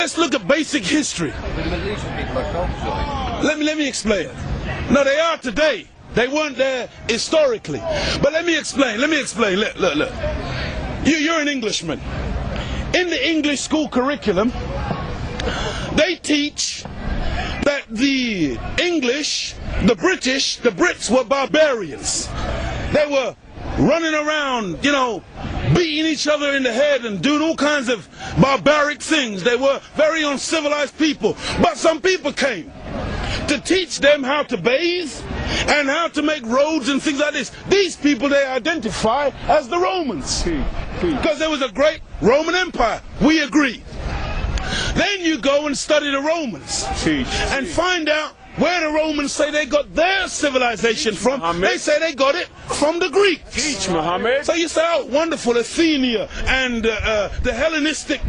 Let's look at basic history. Let me explain. No, they are today. They weren't there historically. But let me explain. Look. You're an Englishman. In the English school curriculum, they teach that the English, the British, the Brits were barbarians. They were running around, beating each other in the head and doing all kinds of barbaric things. They were very uncivilized people. But some people came to teach them how to bathe and how to make roads and things like this. These people they identify as the Romans because there was a great Roman Empire. We agree. Then you go and study the Romans and find out where the Romans say they got their civilization from. Muhammad. They say they got it from the Greeks. Teach, Muhammad. So you say, oh, wonderful, Athenia and the Hellenistic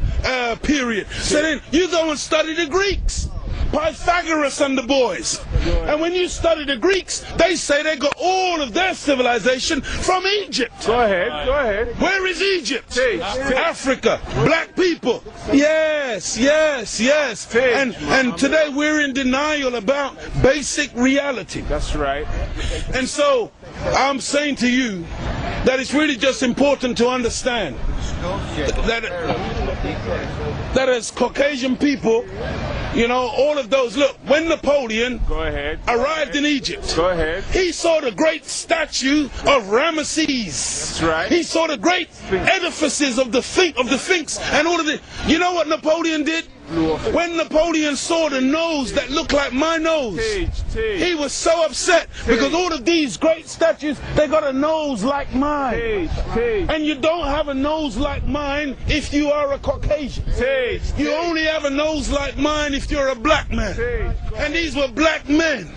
period. So then you go and study the Greeks. Pythagoras and the boys. And when you study the Greeks, they say they got all of their civilization from Egypt. Go ahead. Where is Egypt? Teach. Africa. Black people. Yes. And today we're in denial about basic reality. That's right. And so I'm saying to you that it's really just important to understand that as Caucasian people, all of those, look, when Napoleon arrived in Egypt, he saw the great statue of Ramesses. That's right. He saw the great edifices of the Sphinx and all of it. You know what Napoleon did? When Napoleon saw the nose that looked like my nose, he was so upset because all of these great statues, they got a nose like mine. And you don't have a nose like mine if you are a Caucasian. You only have a nose like mine if you're a black man. And these were black men.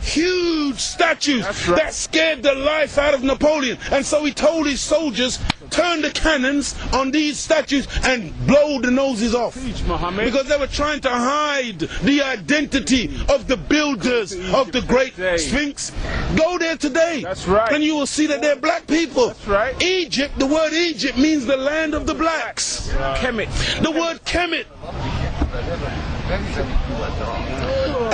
Huge statues that scared the life out of Napoleon. And so he told his soldiers, turn the cannons on these statues and blow the noses off. Because they were trying to hide the identity of the builders of the great Sphinx. Go there today. That's right. And you will see that they're black people. That's right. Egypt, the word Egypt means the land of the blacks. Kemet. The word Kemet.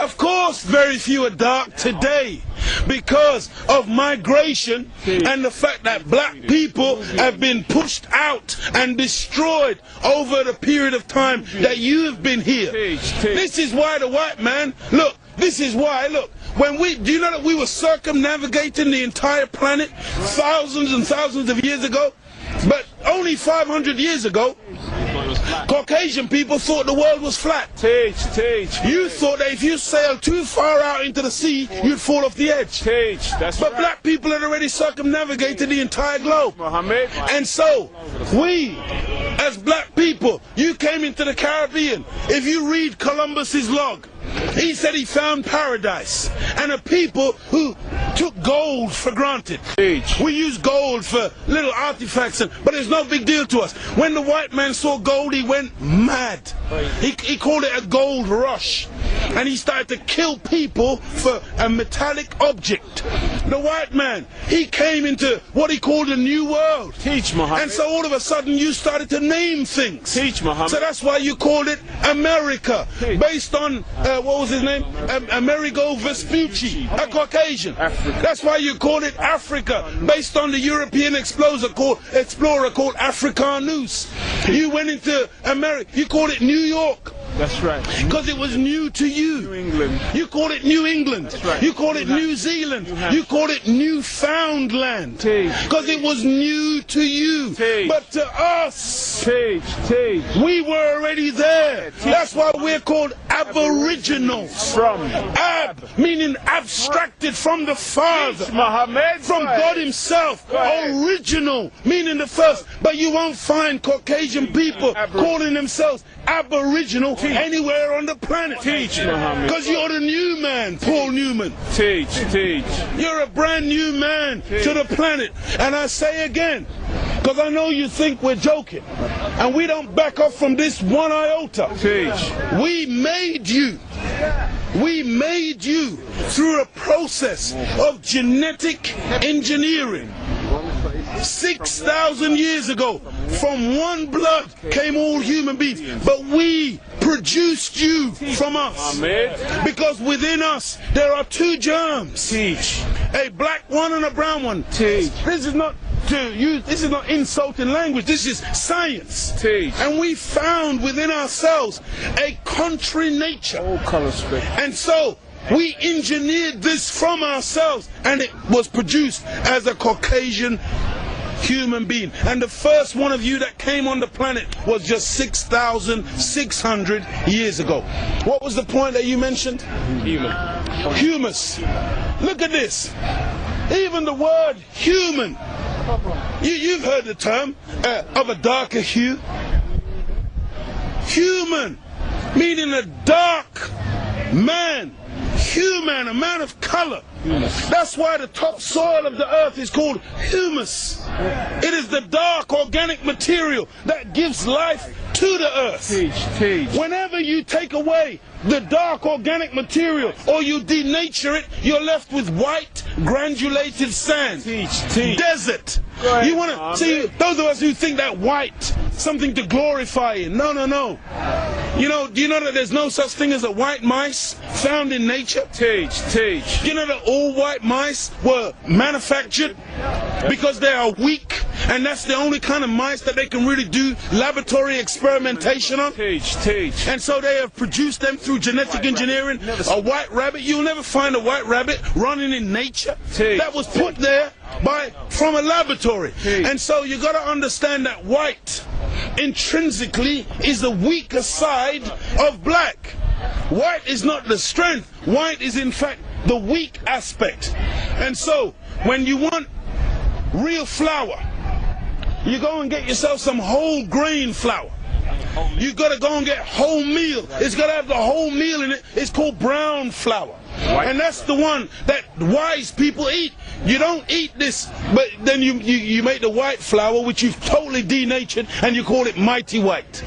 Of course, very few are dark today because of migration and the fact that black people have been pushed out and destroyed over the period of time that you have been here. This is why the white man, look, this is why, look, do you know that we were circumnavigating the entire planet thousands and thousands of years ago? But only 500 years ago, Caucasian people thought the world was flat. You thought that if you sailed too far out into the sea, you'd fall off the edge. But black people had already circumnavigated the entire globe. And so, we, as black people, you came into the Caribbean. If you read Columbus's log, he said he found paradise and a people who took gold for granted. We use gold for little artifacts, but it's no big deal to us. When the white man saw gold, he went mad. He called it a gold rush. And he started to kill people for a metallic object. The white man, he came into what he called a new world. And so all of a sudden you started to name things. So that's why you called it America, based on what was his name? Amerigo Vespucci, a Caucasian. That's why you called it Africa, based on the European explorer called Africanus. You went into America, you called it New York. That's right. Because it was new to you. New England. You called it New England. That's right. You called it New Zealand. You called it Newfoundland. Because it was new to you. But to us, we were already there. That's why we're called aboriginals. From Ab, meaning abstracted from the Father. Muhammad. From God himself. Original, meaning the first. But you won't find Caucasian people calling themselves aboriginal anywhere on the planet. Muhammad. Because you're the new man, Paul Newman. You're a brand new man to the planet. And I say again, because I know you think we're joking, and we don't back off from this one iota. We made you. We made you through a process of genetic engineering. 6,000 years ago, from one blood came all human beings. But we produced you from us. Because within us there are two germs. Teach. A black one and a brown one. Teach. This is not this is not insulting language. This is science. Teach. And we found within ourselves a contrary nature. All color spectrum. And so we engineered this from ourselves, and it was produced as a Caucasian human being. And the first one of you that came on the planet was just 6,600 years ago. What was the point that you mentioned? Humus. Look at this. Even the word human. You've heard the term of a darker hue. Human, meaning a dark man. Human, a man of color. That's why the topsoil of the earth is called humus. It is the dark organic material that gives life to the earth. Teach. Whenever you take away the dark organic material or you denature it, you're left with white granulated sand. Teach. Desert. You want to see those of us who think that white something to glorify in. No. You know, do you know that there's no such thing as a white mice found in nature? Teach. Do you know that all white mice were manufactured because they are weak, and that's the only kind of mice that they can really do laboratory experimentation on? Teach. And so they have produced them through genetic engineering. A white rabbit, you'll never find a white rabbit running in nature. That was put there from a laboratory. And so you got to understand that white intrinsically is the weaker side of black. White is not the strength. White is in fact the weak aspect. And so when you want real flour, you go and get yourself some whole grain flour. You got to go and get wholemeal. It's got to have the whole meal in it. It's called brown flour. And that's the one that wise people eat. You don't eat this, but then you make the white flour, which you've totally denatured, and you call it mighty white.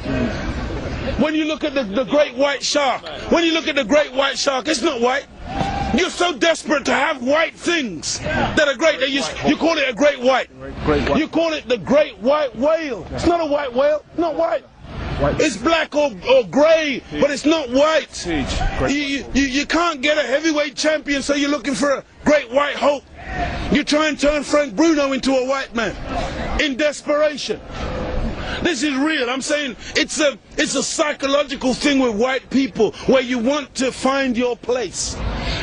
When you look at the great white shark, it's not white. You're so desperate to have white things that are great that you call it a great white. You call it the great white whale. It's not a white whale, not white. It's black or grey, but it's not white. You can't get a heavyweight champion, so you're looking for a great white hope. You try and turn Frank Bruno into a white man in desperation. This is real. I'm saying it's a psychological thing with white people where you want to find your place.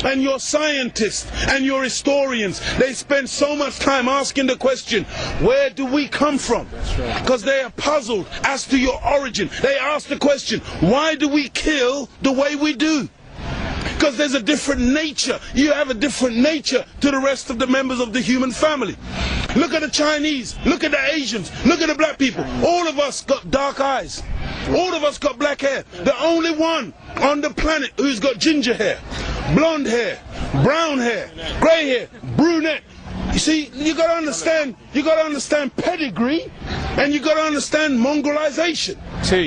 And your scientists and your historians, they spend so much time asking the question, where do we come from? Because they are puzzled as to your origin. They ask the question, why do we kill the way we do? Because there's a different nature. You have a different nature to the rest of the members of the human family. Look at the Chinese, look at the Asians, look at the black people. All of us got dark eyes. All of us got black hair. The only one on the planet who's got ginger hair, blonde hair, brown hair, grey hair, brunette. You see, you got to understand pedigree, and you got to understand mongrelization.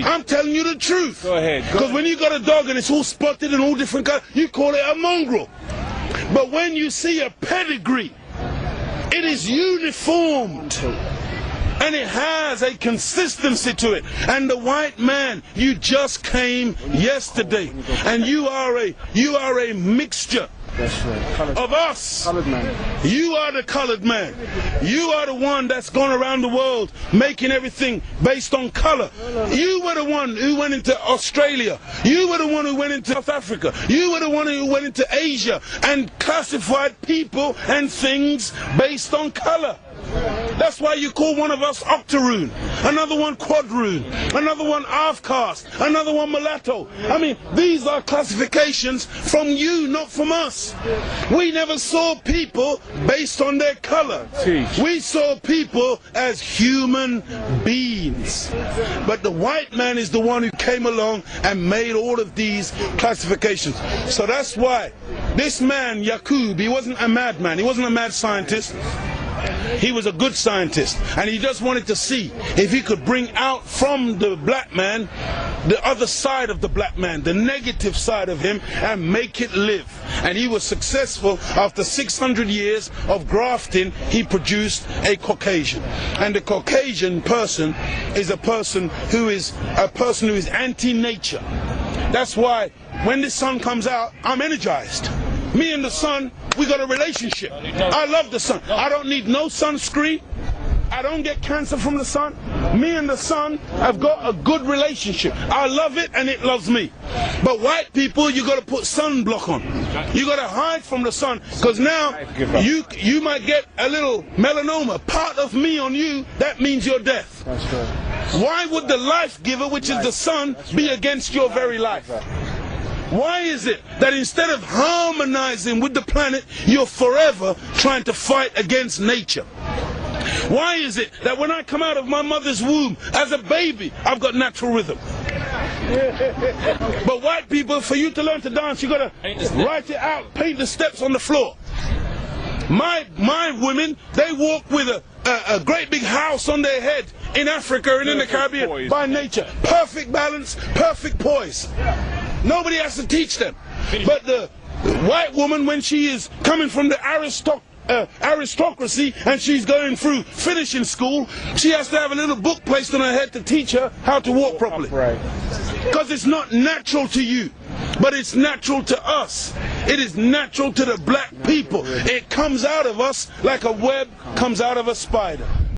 I'm telling you the truth. Go ahead. Because when you got a dog and it's all spotted and all different colors, you call it a mongrel. But when you see a pedigree, it is uniformed. And it has a consistency to it. And the white man, you just came yesterday, and you are a mixture of us. You are the colored man. You are the one that's gone around the world making everything based on color. You were the one who went into Australia. You were the one who went into South Africa. You were the one who went into Asia and classified people and things based on color. That's why you call one of us octoroon, another one quadroon, another one half-caste, another one mulatto. I mean, these are classifications from you, not from us. We never saw people based on their color. We saw people as human beings. But the white man is the one who came along and made all of these classifications. So that's why this man, Yaqub, he wasn't a madman, he wasn't a mad scientist. He was a good scientist, and he just wanted to see if he could bring out from the black man the other side of the black man, the negative side of him, and make it live. And he was successful. After 600 years of grafting, he produced a Caucasian. And the Caucasian person is a person who is anti-nature. That's why when the sun comes out, I'm energized. Me and the sun, we got a relationship. I love the sun. I don't need no sunscreen. I don't get cancer from the sun. Me and the sun have got a good relationship. I love it and it loves me. But white people, you got to put sunblock on. You got to hide from the sun, because now you might get a little melanoma. Part of me on you, that means your death. Why would the life giver, which is the sun, be against your very life? Why is it that instead of harmonizing with the planet, you're forever trying to fight against nature? Why is it that when I come out of my mother's womb as a baby, I've got natural rhythm? But white people, for you to learn to dance, you got to write it out, paint the steps on the floor. My women, they walk with a great big house on their head in Africa and in the Caribbean by nature. Perfect balance, perfect poise. Nobody has to teach them. But the white woman, when she is coming from the aristocracy and she's going through finishing school, she has to have a little book placed on her head to teach her how to walk properly. Because it's not natural to you, but it's natural to us. It is natural to the black people. It comes out of us like a web comes out of a spider.